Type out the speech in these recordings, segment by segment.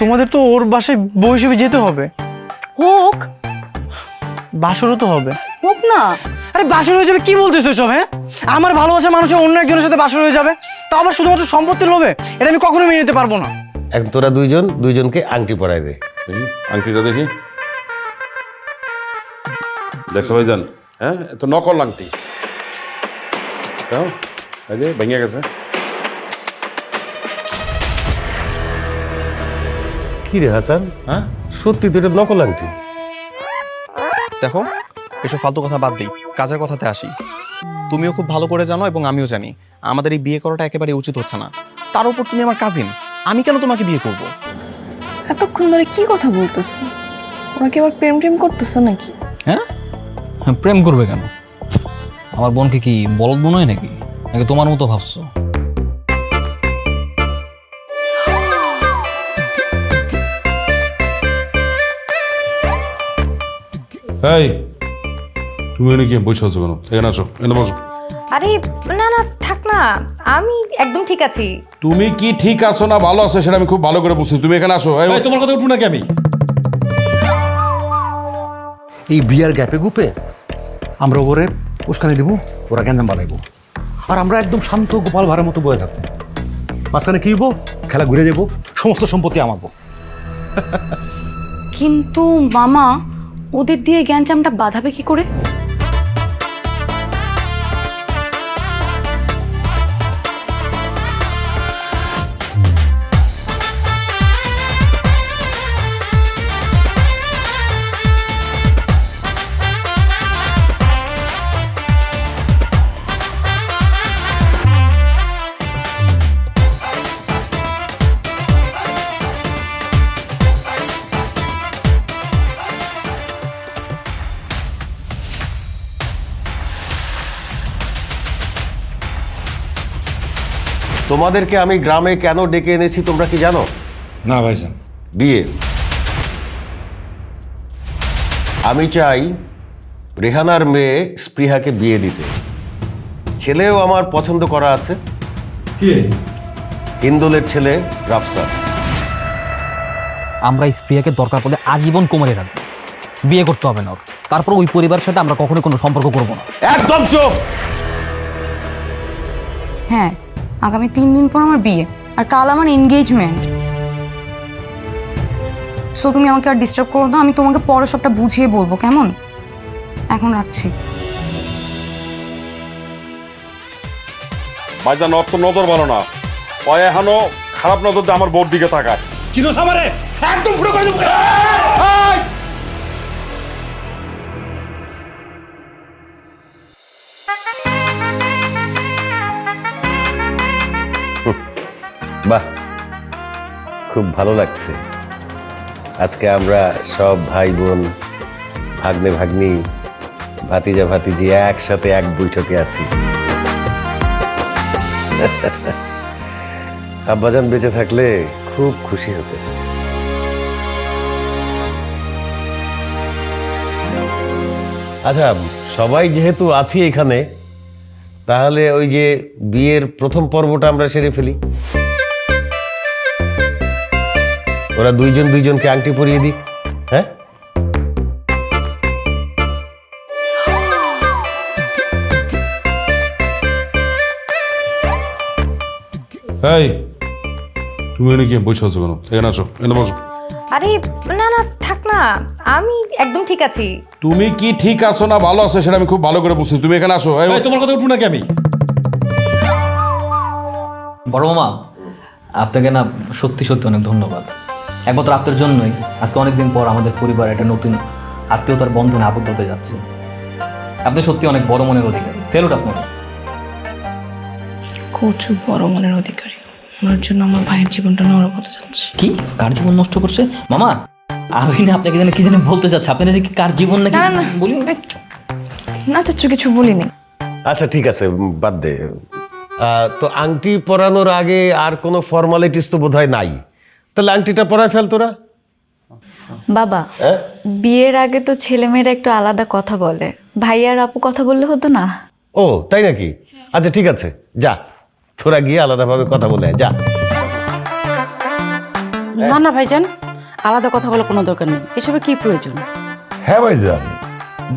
তোমাদের তো ওর বাসায় বউ হিসেবে যেতে হবে। হোক বাসরও তো হবে। হোক না। আরে বাসর হয়ে যাবে কি বলতেছো সব? হ্যাঁ, আমার ভালোবাসা মানুষের অন্য একজনের সাথে বাসর হয়ে যাবে, তা আবার শুধুমাত্র সম্পত্তির লোভে? এটা আমি কখনো মেনে নিতে পারবো না। এখন তোরা দুইজনকে আংটি পরাই দে। আংটিটা দেখি। দেখছো ভাইজান? হ্যাঁ, তো নকল আংটি। এই যে ভেঙে গেছে। কি রে হাসান, হ্যাঁ, সত্যি তো এটা নকল আংটি? দেখো, এসব ফালতু কথা বাদ দিই, কাজের কথাতে আসি। তুমিও খুব ভালো করে জানো এবং আমিও জানি আমাদের এই বিয়ে করাটা একেবারে উচিত হচ্ছে না। তার উপর তুমি আমার কাজিন, আমি কেন তোমাকে বিয়ে করব? এতক্ষণ ধরে কি কথা বলতেছে? ওরা কি আবার প্রেম টেম করতেছে নাকি? হ্যাঁ, প্রেম করবে কেন? আমার বোনকে কি বলদ মনে হয় নাকি? নাকি তোমার মতো ভাবছো? এই তুমি এনে কি বসে আছো কেন? এখানে আসো, এনে বসো। আরে না না, থাক না, আমি একদম ঠিক আছি। তুমি কি ঠিক আছো না ভালো আছো সেটা আমি খুব ভালো করে বুঝছি। তুমি এখানে আসো। এই, তোমার কথা উঠবো নাকি আমি? এই বিয়ার গ্যাপে গুপে আমরা ওরে উস্কানি দিব, ওরা গ্যাঞ্জাম বানাইব, আর আমরা একদম শান্ত গোপাল ভাড়ার মতো বয়ে থাকবো। মাঝখানে কি হইব? খেলা ঘুরে যাবো, সমস্ত সম্পত্তি আমাবো। কিন্তু মামা, ওদের দিয়ে জ্ঞানচামটা বাঁধাবে কি করে? তোমাদেরকে আমি গ্রামে কেন ডেকে এনেছি তোমরা কি জানো? না ভাইজান। বিয়ে। আমি চাই রেহানার মেয়ে স্পৃহাকে বিয়ে দিতে। ছেলেও আমার পছন্দ করা আছে। হিন্দোলের ছেলে রাফসান। আমরা স্প্রিয়াকে দরকার পড়লে আজীবন কোমরে রাখবো, বিয়ে করতে হবে না ওর। তারপর ওই পরিবারের সাথে আমরা কখনো কোনো সম্পর্ক করবো না। একদম চুপ। হ্যাঁ, আগামী 3 দিন পর আমার বিয়ে, আর কাল আমার এনগেজমেন্ট। সো তুমি আমাকে আর ডিস্টার্ব করো না, আমি তোমাকে পরে সবটা বুঝিয়ে বলবো, কেমন? এখন রাখছি। ভাইজান ওর তো নজর ভালো না, ও এখনো খারাপ নজর দিয়ে আমার বোর দিকে তাকায়। চিনো সামারে একদম পুরো করে দেবো। বাহ, খুব ভালো লাগছে। আজকে আমরা সব ভাই বোন, ভাগ্নে ভাগ্নি, ভাতিজা ভাতিজি একসাথে এক বৈঠকে আছি। আব্বাজান বেঁচে থাকলে খুব খুশি হতে। আচ্ছা, সবাই যেহেতু আছি এখানে, তাহলে ওই যে বিয়ের প্রথম পর্বটা আমরা সেরে ফেলি। ওরা দুইজনকে আংটি পরিয়ে দিক। হ্যাঁ, এই তুমি এনে কি বসে আছো কেন? এখানে আসো, এনে বসো। আরে না না, থাক না, আমি একদম ঠিক আছি। তুমি কি ঠিক আছো না ভালো আছো সেটা আমি খুব ভালো করে বুঝছি। তুমি এখানে আসো। এই, তোমার কথা উঠবো নাকি আমি? বড় মামা, আপনাকে না সত্যি সত্যি অনেক ধন্যবাদ। একমাত্র আপনার জন্যই আজকে অনেকদিন পর আমাদের পরিবার একটা নতুন আত্মীয়তার বন্ধনে আবদ্ধ হতে যাচ্ছে। আপনি সত্যি অনেক বড় মনের অধিকারী। সেলুট আপনার। কচু বড় মনের অধিকারী, ওনার জন্য আমার ভাইয়ের জীবনটা নরক হতে যাচ্ছে। কি কার জীবন নষ্ট করছে মামা? আর না আপনাকে জানি কি জানি বলতে চাচ্ছে। আপনি নাকি কার জীবন নাকি না, না, বলি না চাচ্ছু, কিছু বলিনি। আচ্ছা ঠিক আছে, বাদ দে। তো আংটি পরানোর আগে আর কোনো ফর্মালিটিস তো বোধহয় নাই, তাহলে আংটিটা পরায় ফেল তোরা। বাবা, বিয়ের আগে তো ছেলেমেয়েরা একটু আলাদা কথা বলে, ভাই আর আপু কথা বললে হতো না? ও তাই নাকি? আচ্ছা ঠিক আছে, যা তোরা গিয়ে আলাদাভাবে কথা বলে যা। না না ভাইজান, আলাদা কথা বলার কোনো দরকার নেই। এসবে কি প্রয়োজন? হ্যাঁ ভাইজান,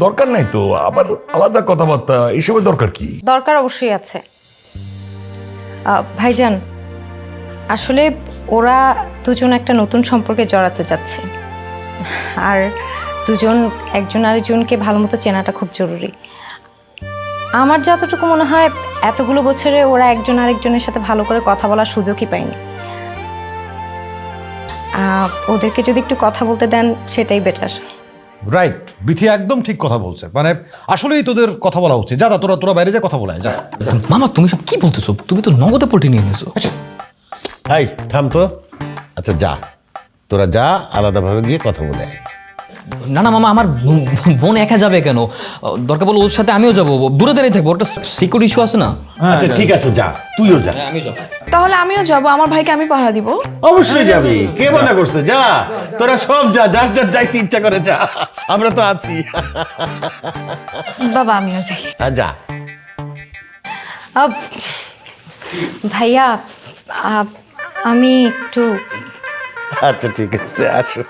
দরকার নাই তো, আবার আলাদা কথাবার্তা এসবের দরকার কি? দরকার অবশ্যই আছে। ভাইজান, আসলে ওরা দুজন একটা নতুন সম্পর্কে জড়াতে যাচ্ছে, আর দুজন একজন আরেকজনকে ভালো মতো চেনাটা খুব জরুরি। আমার যতটুকু মনে হয় এতগুলো বছরে ওরা একজন আরেকজনের সাথে ভালো করে কথা বলার সুযোগই পায়নি। ওদেরকে যদি একটু কথা বলতে দেন সেটাই বেটার। রাইট, বিথি একদম ঠিক কথা বলছে। মানে আসলেই তোদের কথা বলা উচিত। যা তোরা তোরা বাইরে যা কথা বলায় যা। মামা তুমি সব কি বলতেছো? তুমি তো নগদে পল্টি নিয়ে নিয়েছো। এই থাম তো। আচ্ছা যা, তোরা যা, আলাদাভাবে গিয়ে কথা বলে আয়। না না মামা, আমার বোন একা যাবে কেন? দরকার বলে ওর সাথে আমিও যাবো, দূরে দাঁড়িয়ে থাকবো, ওটা সিকিউরিটি ইস্যু আছে না। আচ্ছা ঠিক আছে, যা, তুইও যা। আমিও যাবো। তাহলে আমিও যাব, আমার ভাইকে আমি পাহারা দিব। অবশ্যই যাবি, কে মানা করছে? যা, তোরা সব যা, যার যার যাইতে ইচ্ছা করে যা, আমরা তো আছি। বাবা আমিও যাই। হ্যাঁ যা। ভাইয়া, আমি একটু আচ্ছা ঠিক আছে, আসো।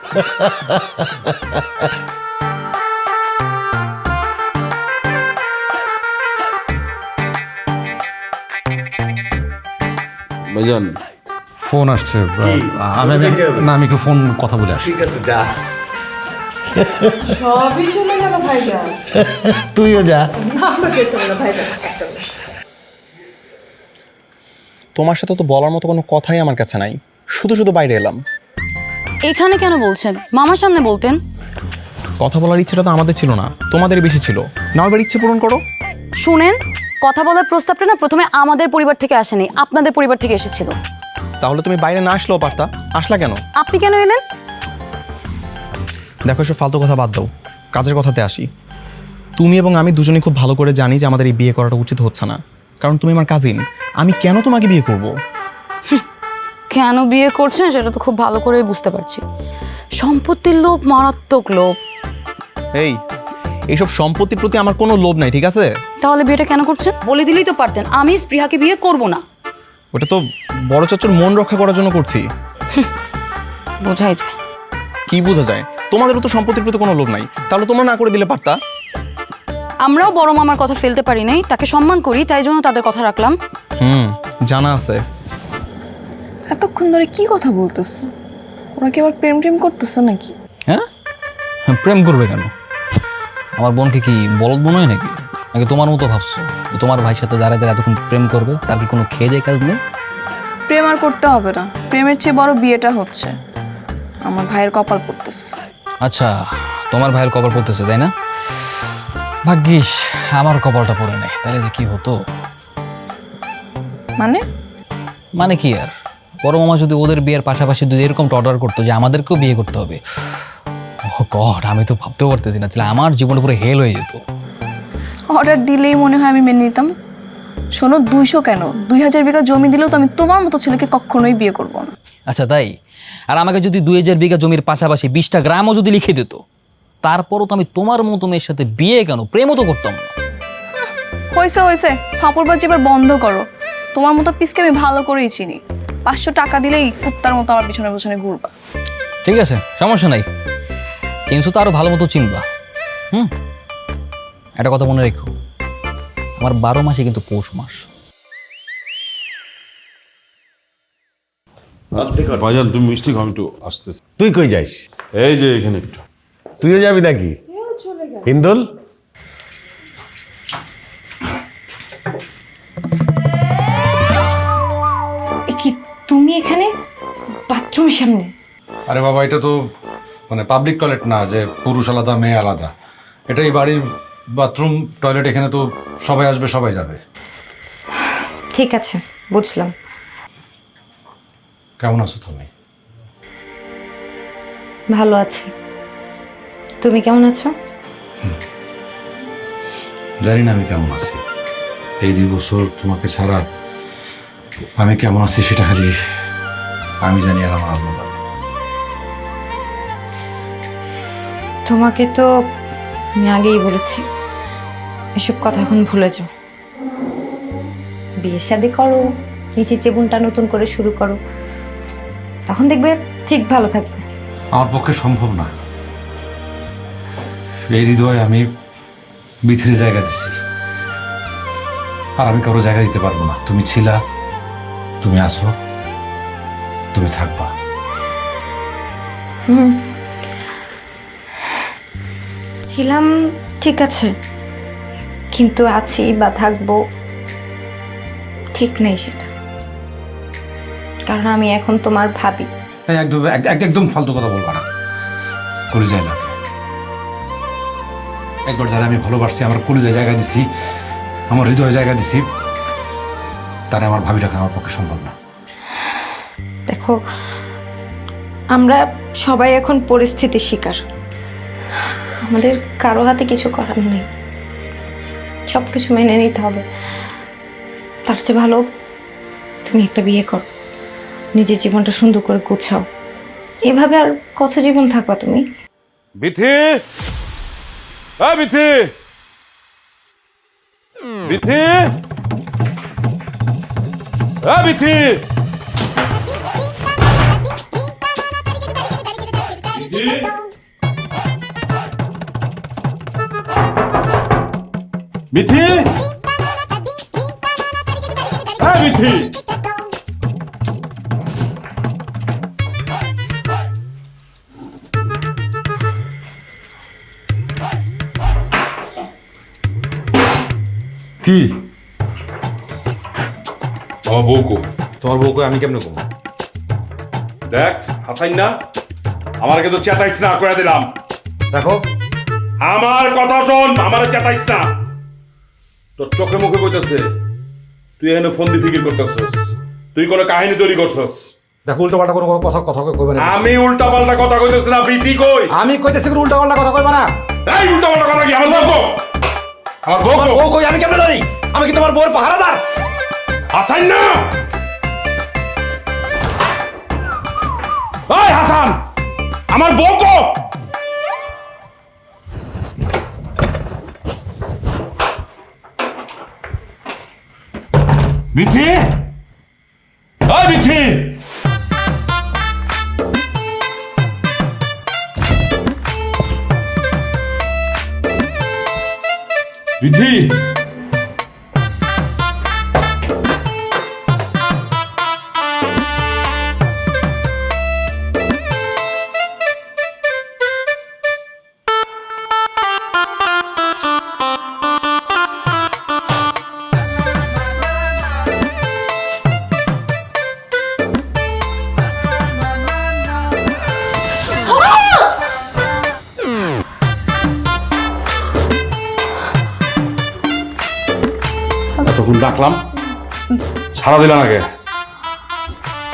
ভাইজান ফোন আসছে, আমি একটু ফোন কথা বলে আসি। ঠিক আছে যা, সবই চলে গেল ভাইজান। তুইও যা। তোমার সাথে তো বলার মতো কোনো কথাই আমার কাছে নাই, শুধু শুধু বাইরে এলাম। এখানে কেন বলছেন? মামার সামনে বলতেন। কথা বলার ইচ্ছেটা তো আমাদের ছিল না, তোমাদের বেশি ছিল। নাও এবার ইচ্ছে পূরণ করো। শুনেন, কথা বলার প্রস্তাবটা না প্রথমে আমাদের পরিবার থেকে আসেনি, আপনাদের পরিবার থেকে এসেছিল। তাহলে তুমি বাইরে না আসলেও পারতা, আসলা কেন? আপনি কেন এলেন? দেখো, এসব ফালতু কথা বাদ দাও, কাজের কথাতে আসি। তুমি এবং আমি দুজনেই খুব ভালো করে জানি যে আমাদের এই বিয়ে করাটা উচিত হচ্ছে না, কারণ তুমি আমার কাজিন। আমি কেন তোমাকে বিয়ে করব? কেন বিয়ে করছেন সেটা তো খুব ভালো করেই বুঝতে পারছি। সম্পত্তির লোভ, মারাত্মক লোভ। এইসব সম্পত্তির প্রতি আমার কোনো লোভ নাই, ঠিক আছে? তাহলে বিয়েটা কেন করছেন? বলে দিলেই তো পারতেন আমি স্পৃহাকে বিয়ে করব না। ওটা তো বড় চাচার মন রক্ষা করার জন্য করছি। বোঝাই যায়। কি বোঝা যায়? তোমাদেরও তো সম্পত্তির প্রতি কোনো লোভ নাই, তাহলে তোমরা না করে দিলে পারতা। আমরাও বড় মামার কথা ফেলতে পারি নাই, তাকে সম্মান করি, তাই জন্য তাদের কথা রাখলাম। জানা আছে। এতক্ষণ ধরে কি কথা বলতেছে? ওরা কি আবার প্রেম টেম করতেছে নাকি? হ্যাঁ, প্রেম করবে কেন? আমার বোনকে কি বলদ মনে হয় নাকি? নাকি তোমার মতো ভাবছো যে তোমার ভাইয়ের সাথে দাঁড়ায় দাঁড়ায় এতক্ষণ প্রেম করবে? তার কি কোনো খেয়ে দেয় কাজ নেই? প্রেম আর করতে হবে না, প্রেমের চেয়ে বড় বিয়েটা হচ্ছে। আমার ভাইয়ের কপাল পড়তেছে। আচ্ছা, তোমার ভাইয়ের কপাল পড়তেছে তাই না? ভাগ্যিস আমার কপালটা পড়ে নেই, তাহলে যে কি হতো। মানে কি আর, বড় মামা যদি ওদের বিয়ের পাশাপাশি যদি এরকমটা অর্ডার করতো যে আমাদেরকেও বিয়ে করতে হবে, ও গড, আমি তো ভাবতেও পারতেছি না, তাহলে আমার জীবন পুরো হেল হয়ে যেত। অর্ডার দিলেই মনে হয় আমি মেনে নিতাম। শোনো, 200 কেন 2000 বিঘা জমি দিলেও তো আমি তোমার মতো ছেলেকে কখনোই বিয়ে করব না। আচ্ছা তাই? আর আমাকে যদি 2000 বিঘা জমির পাশাপাশি 20টা গ্রামও যদি লিখে দিত, তারপরও তো আমি তোমার মতো মেয়ের সাথে বিয়ে কেন, প্রেমও তো করতাম না। হয়েছে, ফাপড়বাজি এবার বন্ধ করো। তোমার মতো পিসকে আমি ভালো করেই চিনি। 500 টাকা দিলেই কুত্তার মতো আমার পিছনে পিছনে ঘুরবা। ঠিক আছে, সমস্যা নাই, চিনছো তো আরো ভালো মতো চিনবা। একটা কথা মনে রেখো, আমার 12 মাসে কিন্তু পৌষ মাস। ভাইজান তুমি মিষ্টি খাও, একটু আসতেছি। তুই কই যাস? এই যে এখানে একটু। তুইও যাবি নাকি? হিন্দুল, কি তুমি এখানে বাথরুমের সামনে? আরে বাবা, এটা তো মানে পাবলিক টয়লেট না যে পুরুষ আলাদা মেয়ে আলাদা। এটা এই বাড়ির বাথরুম টয়লেট, এখানে তো সবাই আসবে সবাই যাবে। ঠিক আছে, বুঝলাম। কেমন আছো তুমি? ভালো আছি, তুমি কেমন আছো? জানি না আমি কেমন আছি। এই 2 বছর তোমাকে ছাড়া আমি কেমন আছি সেটা খালি আমি জানি, আর আমার আল্লাহ জানে। তোমাকে তো আমি আগেই বলেছি, এসব কথা এখন ভুলে যাও। বিয়ে শাদী করো, নিজের জীবনটা নতুন করে শুরু করো, তখন দেখবে ঠিক ভালো থাকবে। আমার পক্ষে সম্ভব না। এই হৃদয়ে আমি মিথিলে জায়গা দিছি, আর আমি কারো জায়গা দিতে পারবো না। তুমি ছিলা, তুমি আসো, তুমি থাকবা। ছিলাম ঠিক আছে, কিন্তু আছি বা থাকবো ঠিক নেই সেটা, কারণ আমি এখন তোমার ভাবি। একদম একদম ফালতু কথা বলবা না, কলিজায় লাগে। একবার যারা আমি ভালোবাসছি, আমার কলিজায় জায়গা দিছি, আমার হৃদয়ে জায়গা দিছি, তারা আমার ভাবি রাখা আমার পক্ষে সম্ভব না। দেখো, আমরা সবাই এখন পরিস্থিতির শিকার, আমাদের কারো হাতে কিছু করার নেই, সব কিছু মেনে নিতে হবে। তার চেয়ে ভালো তুমি একটা বিয়ে করো, নিজের জীবনটা সুন্দর করে গুছাও। এভাবে আর কত জীবন থাকবা তুমি? বিথি, বিথি, বিথি, বিথি, বিথি, বিথি, কি আমার বউকো তোমার বউকে আমি কেমনে কমো? দেখ হাসাইন না, আমার কিন্তু চেতাইস না করে দিলাম। দেখো, আমার কথা শোন, আমার চেতাইস না। তোর চোখে মুখে কইতেছে তুই এখানে ফোন দিয়ে ফিকির করতেছস, তুই কোনো কাহিনী তৈরি করছস। দেখো, উল্টো পাল্টা কোনো কথা কইবে না। আমি উল্টা পাল্টা কথা কইতেছি না, বিতি কই? আমি কইতেছি কোনো উল্টো পাল্টা কথা কইবে না। এই উল্টা পাল্টা কথা কি? আমার বউ, আমার বউ, বউ কই আমি কেমনে জানি? আমি কি তোমার বউর পাহারাদার? হাসান না, ওই হাসান, আমার বউ কো? বিথি, ওই বিথি, বিথি, এতক্ষণ ডাকলাম, সারা দিলাম আগে।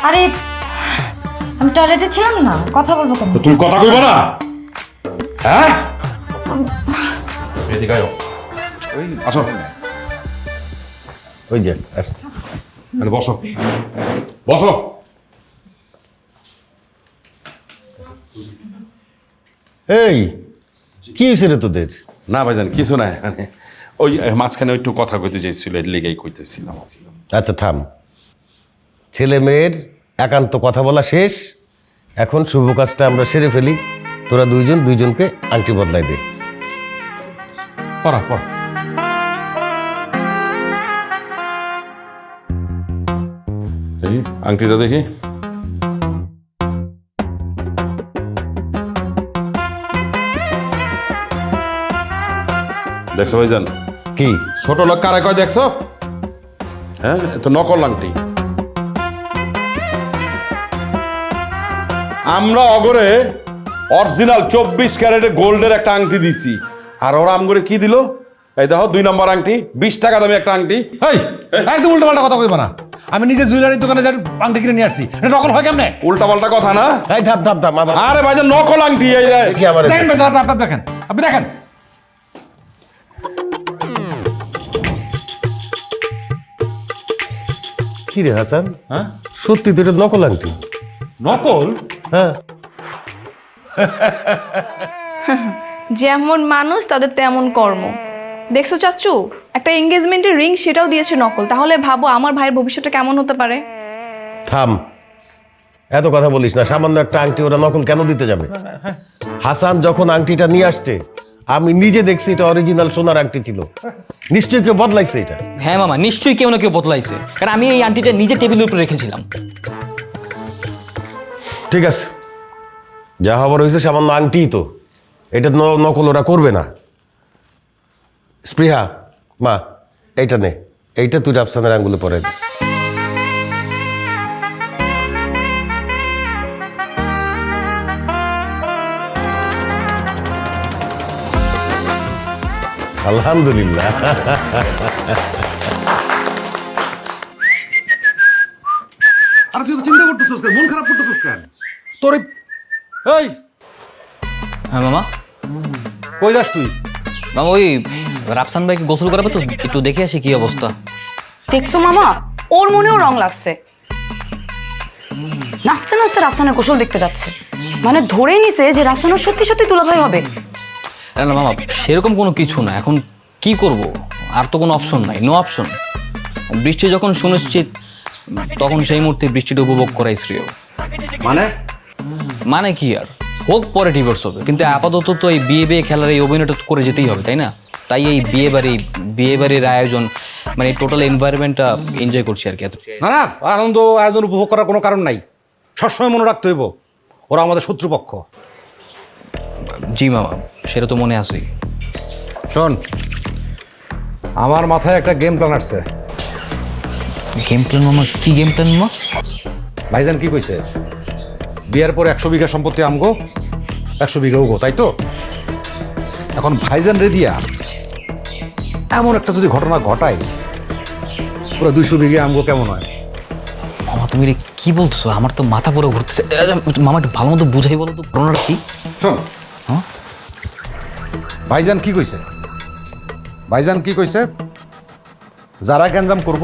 আরে আমি টয়লেটে ছিলাম না, কথা বলবো কেন? তো তুমি কথা কইবা না? হ্যাঁ, এদিকে আয়, আসো, ওই যে আসছে। মানে বসো, বসো। এই কি হয়েছে রে তোদের? না ভাইজান কিছু নাই, মানে ওই মাঝখানে একটু কথা কইতে চাইছিল, এর লেগেই কইতেছিলাম। আচ্ছা থাম, ছেলে মেয়ের একান্ত কথা বলা শেষ, এখন শুভ কাজটা আমরা সেরে ফেলি। তোরা দুইজনকে আংটি বদলাই দে। পড়া পড়া। এই আংটিটা দেখি। দেখছো ভাইজান? কি ছোট লোক কারে কয় দেখছো? হ্যাঁ, তো নকল আংটি। আমরা অগরে অরিজিনাল 24 ক্যারেটের গোল্ডের একটা আংটি দিছি, আর ওরা আমগরে কি দিল? এই দেখো 2 নম্বর আংটি, 20 টাকা দামি একটা আংটি। এই একদম উল্টো পাল্টা কথা কইবা না। আমি নিজে জুয়েলারি দোকানে যাই আংটি কিনে নিয়ে আসছি, এটা নকল হয় কেমনে? উল্টা পাল্টা কথা না। এই থাম থাম থাম, আবার আরে ভাইজান নকল আংটি। এই দেখি আমার দেখেন ভাই, আপনি দেখেন, আপনি দেখেন। কি রে হাসান, হ্যাঁ সত্যি তো এটা নকল আংটি। নকল? হ্যাঁ, যেমন মানুষ তাদের তেমন কর্ম। দেখছো চাচু, একটা এঙ্গেজমেন্টের রিং সেটাও দিয়েছে নকল। তাহলে ভাবো আমার ভাইয়ের ভবিষ্যৎটা কেমন হতে পারে। থাম, এত কথা বলিস না, সামান্য একটা আংটি ওরা নকল কেন দিতে যাবে? হাসান যখন আংটিটা নিয়ে আসছে আমি নিজে দেখছি এটা অরিজিনাল সোনার আংটি ছিল। নিশ্চয়ই কেউ বদলাইছে এটা। হ্যাঁ মামা, নিশ্চয়ই কেউ না কেউ বদলাইছে, কারণ আমি এই আন্টিটা নিজে টেবিলের উপরে রেখেছিলাম। ঠিক আছে, যা হবার হয়েছে সামান্য আংটি তো, এটা নকল ওরা করবে না। স্পৃহা মা, এইটা নে, এইটা তুই রাফসানের আঙ্গুলে পরে দে। আলহামদুলিল্লাহ। আর তুই তো চিন্তা করতেছিস কেন, মন খারাপ করতেছিস কেন? তোর এই হ্যাঁ মামা। কই যাস তুই? মামা ওই রাফসান ভাইকে গোসল করাবে তো, একটু দেখে আসি কি অবস্থা। দেখছো মামা, ওর মনেও রং লাগছে। নাচতে নাচতে রাফসানের গোসল দেখতে যাচ্ছে, মানে ধরেই নিছে যে রাফসানের সত্যি সত্যি দুলাভাই হবে। না না মামা, সেরকম কোনো কিছু না। এখন কি করব, আর তো কোনো অপশন নাই, নো অপশন। বৃষ্টি যখন সুনিশ্চিত তখন সেই মুহূর্তে বৃষ্টিটা উপভোগ করাই শ্রেয়। মানে কি আর হোক, পরে ডিভোর্স হবে, কিন্তু আপাতত তো এই বিয়ে খেলার এই অভিনয়টা করে যেতেই হবে, তাই না? তাই এই বিয়ে বাড়ির আয়োজন, মানে টোটাল এনভায়রনমেন্টটা এনজয় করছি আর কি। না না, আনন্দ আয়োজন উপভোগ করার কোনো কারণ নাই। সবসময় মনে রাখতে হইব ওরা আমাদের শত্রুপক্ষ। জি মামা, সেটা তো মনে আছে। শোন, আমার মাথায় একটা গেম প্ল্যান আসছে। গেম প্ল্যান মামা? কি গেম প্ল্যান মামা? ভাইজান কি কইছে, বিয়ের পরে 100 বিঘা সম্পত্তি আমগো, 100 বিঘা উগো, তাই তো? এখন ভাইজান রে দিয়া এমন একটা যদি ঘটনা ঘটাই, পুরো 200 বিঘা আমগো, কেমন হয়? মামা তুমি এটা কি বলছো? আমার তো মাথা পুরো ঘুরতেছে। মামা একটু ভালো মতো বুঝাই বলো তো ঘটনাটা কি। শোন, ভাইজান কি কইছে, ভাইজান কি কইছে, যারা গ্যাঞ্জাম করব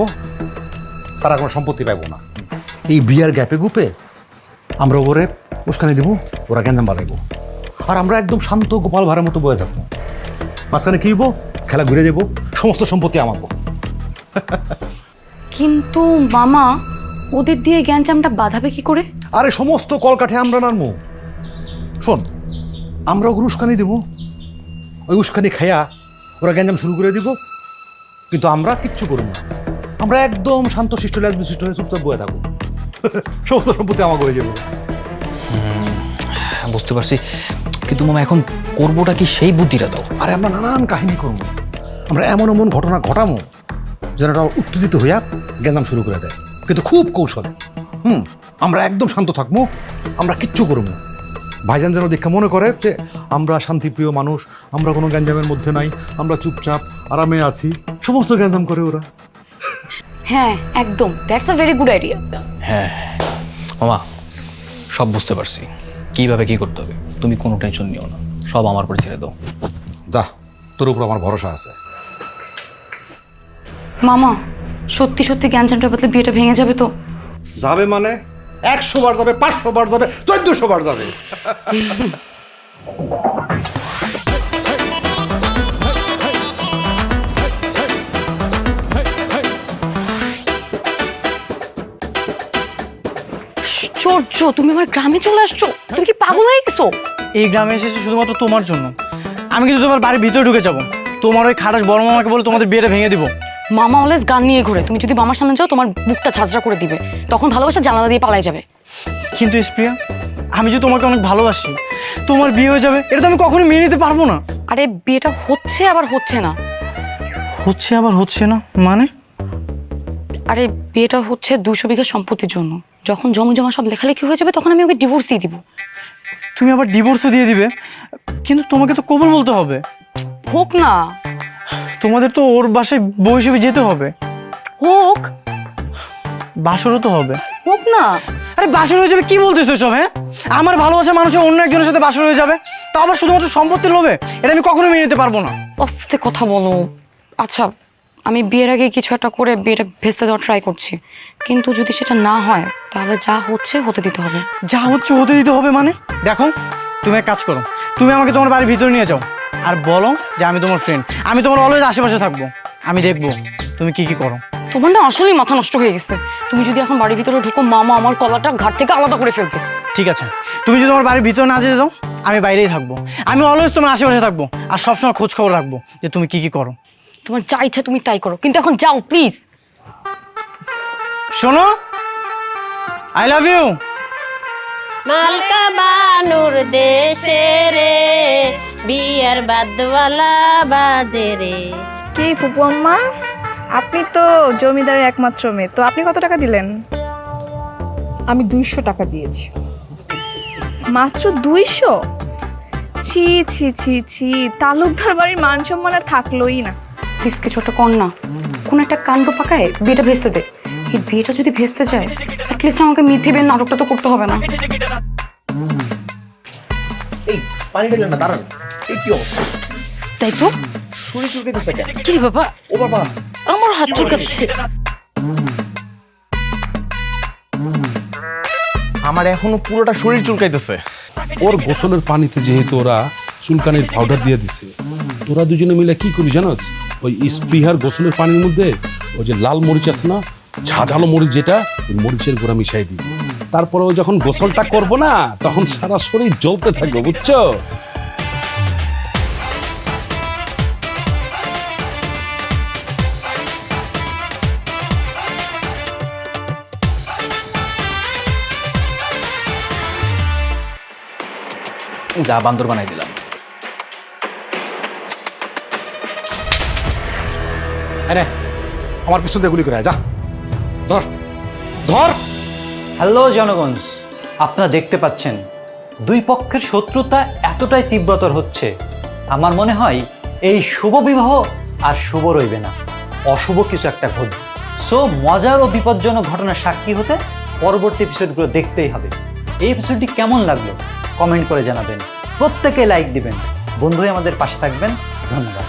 তারা কোনো সম্পত্তি পাইব না। এই বিয়ার গ্যাপে গুপে আমরা ওরে উস্কানি দিব, ওরা গ্যাঞ্জাম বাঁধাইব, আর আমরা একদম শান্ত গোপাল ভাড়ের মতো বয়ে থাকবো। মাঝখানে কি হইব, খেলা ঘুরে যাব, সমস্ত সম্পত্তি আমাকে। কিন্তু মামা, ওদের দিয়ে গ্যাঞ্জামটা বাঁধাবে কি করে? আরে সমস্ত কলকাঠে আমরা নামবো। শোন, আমরা ওগুলো উস্কানি দিব, ওই উস্কানি খাইয়া ওরা গ্যাঞ্জাম শুরু করে দিব, কিন্তু আমরা কিচ্ছু করব না। আমরা একদম শান্ত শিষ্ট একদম হয়ে চুপচাপ বয়ে থাকবো, সমস্ত সম্পত্তি আমাকে হয়ে যাবে। বুঝতে পারছি, কিন্তু মামা এখন করবোটা কি সেই বুদ্ধিটা দাও। আরে আমরা নানান কাহিনী করবো, আমরা এমন এমন ঘটনা ঘটামো যেন ওরা উত্তেজিত হইয়া গ্যাঞ্জাম শুরু করে দেয়, কিন্তু খুব কৌশলে। আমরা একদম শান্ত থাকবো, আমরা কিচ্ছু করবো না। ভাইজান যেন দেখে মনে করে যে আমরা শান্তিপ্রিয় মানুষ, আমরা কোনো গ্যাঞ্জামের মধ্যে নাই, আমরা চুপচাপ আরামে আছি। সমস্ত গ্যাঞ্জাম করে ওরা। হ্যাঁ একদম, that's a very good idea. হ্যাঁ মামা, সব বুঝতে পারছি কিভাবে কি করতে হবে। তুমি কোনো টেনশন নিও না, সব আমার উপর ছেড়ে দাও। যা, তোর উপর আমার ভরসা আছে। মামা, সত্যি সত্যি গ্যাঞ্জামটা বাতলে বিয়েটা ভেঙে যাবে তো? যাবে মানে 100 বার যাবে, 500 বার যাবে, 1400 বার যাবে। আশ্চর্য, তুমি আমার গ্রামে চলে আসছো? তুমি কি পাগল হয়ে গেছো? এই গ্রামে এসেছি শুধুমাত্র তোমার জন্য। আমি কিন্তু তোমার বাড়ির ভিতরে ঢুকে যাবো, তোমার ওই খাটাস বড় মামাকে বলে তোমাদের বিয়েটা ভেঙে দিব। মামা অলওয়েজ গান নিয়ে ঘুরে, তুমি যদি মামার সামনে যাও তোমার বুকটা ঝাঁঝরা করে দিবে, তখন ভালোবাসা জানালা দিয়ে পালাই যাবে। কিন্তু স্প্রিয়া, আমি যে তোমাকে অনেক ভালোবাসি, তোমার বিয়ে হয়ে যাবে এটা তো আমি কখনোই মেনে নিতে পারবো না। আরে বিয়েটা হচ্ছে আবার হচ্ছে না। হচ্ছে আবার হচ্ছে না মানে? আরে বিয়েটা হচ্ছে 200 বিঘা সম্পত্তির জন্য। যখন জমি জমা সব লেখালেখি হয়ে যাবে তখন আমি ওকে ডিভোর্স দিয়ে দিব। তুমি আবার ডিভোর্সও দিয়ে দিবে? কিন্তু তোমাকে তো কবুল বলতে হবে। হোক না। তোমাদের তো ওর বাসায় বউ হিসেবে যেতে হবে। হোক। বাসরও তো হবে। হোক না। আরে বাসর হয়ে যাবে কি বলতেছো সব? হ্যাঁ, আমার ভালোবাসা মানুষের অন্য একজনের সাথে বাসর হয়ে যাবে, তা আবার শুধুমাত্র সম্পত্তির লোভে, এটা আমি কখনোই মেনে নিতে পারবো না। আস্তে কথা বলো। আচ্ছা, আমি বিয়ের আগে কিছু একটা করে বিয়েটা ভেস্তে দেওয়ার ট্রাই করছি, কিন্তু যদি সেটা না হয় তাহলে যা হচ্ছে হতে দিতে হবে। যা হচ্ছে হতে দিতে হবে মানে? দেখো, তুমি এক কাজ করো, তুমি আমাকে তোমার বাড়ির ভিতরে নিয়ে যাও আর বলো যে আমি তোমার ফ্রেন্ড, আমি তোমার অলওয়েজ আশেপাশে থাকবো, আমি দেখবো তুমি কি কি করো। তোমার না আসলেই মাথা নষ্ট হয়ে গেছে। তুমি যদি এখন বাড়ির ভিতরে ঢুকো, মামা আমার কলাটা ঘাট থেকে আলাদা করে ফেলবে। ঠিক আছে, তুমি যদি তোমার বাড়ির ভিতরে না যেতে দাও, আমি বাইরেই থাকবো। আমি অলওয়েজ তোমার আশেপাশে থাকবো আর সবসময় খোঁজ খবর রাখবো যে তুমি কি কি করো। তোমার যা ইচ্ছা তুমি তাই করো, কিন্তু এখন যাও প্লিজ। শোনো, আই লাভ ইউ। মালকা বানুর দেশে রে, বিয়ার বাদওয়ালা বাজে রে। কি ফুপু আম্মা, আপনি তো জমিদারের একমাত্র মেয়ে, তো আপনি কত টাকা দিলেন? আমি 200 টাকা দিয়েছি। মাত্র 200? ছি ছি ছি ছি, তালুকদার বাড়ির মান সম্মান আর থাকলোই না। প্লিজ কিছু একটা কর না, কোন একটা কাণ্ড পাকায় বিয়েটা ভেস্তে দে। এই বিয়েটা যদি ভেস্তে যায়, অ্যাটলিস্ট আমাকে মিথ্যে বিয়ের নাটকটা তো করতে হবে না। এই পানি ঢেলেন না, দাঁড়ান। এই কি অবস্থা? তাই তো। শরীর চুলকাইতেছে কেন? কি রে বাবা, ও বাবা, আমার হাত চুলকাচ্ছে। আমার এখনো পুরোটা শরীর চুলকাইতেছে। ওর গোসলের পানিতে যেহেতু ওরা চুলকানির পাউডার দিয়ে দিছে, তোরা দুজনে মিলে কি করবি জানোস? ওই স্প্রিহার গোসলের পানির মধ্যে ওই যে লাল মরিচ আছে না, ঝাঁঝালো মরিচ, যেটা ওই মরিচের গুঁড়া মিশাই দিবি। তারপরে ও যখন গোসলটা করবো না, তখন সারা শরীর জ্বলতে থাকবে, বুঝছো? এই যা বান্দর বানাই দিলাম। আরে আমার পিছন দিয়ে গুলি করে আয়, যা ধর ধর। হ্যালো জনগণ, আপনারা দেখতে পাচ্ছেন দুই পক্ষের শত্রুতা এতটাই তীব্রতর হচ্ছে, আমার মনে হয় এই শুভ বিবাহ আর শুভ রইবে না, অশুভ কিছু একটা ঘটবে। সো মজার ও বিপজ্জনক ঘটনার সাক্ষী হতে পরবর্তী এপিসোডগুলো দেখতেই হবে। এই এপিসোডটি কেমন লাগলো কমেন্ট করে জানাবেন, প্রত্যেকে লাইক দিবেন, বন্ধু হয়ে আমাদের পাশে থাকবেন। ধন্যবাদ।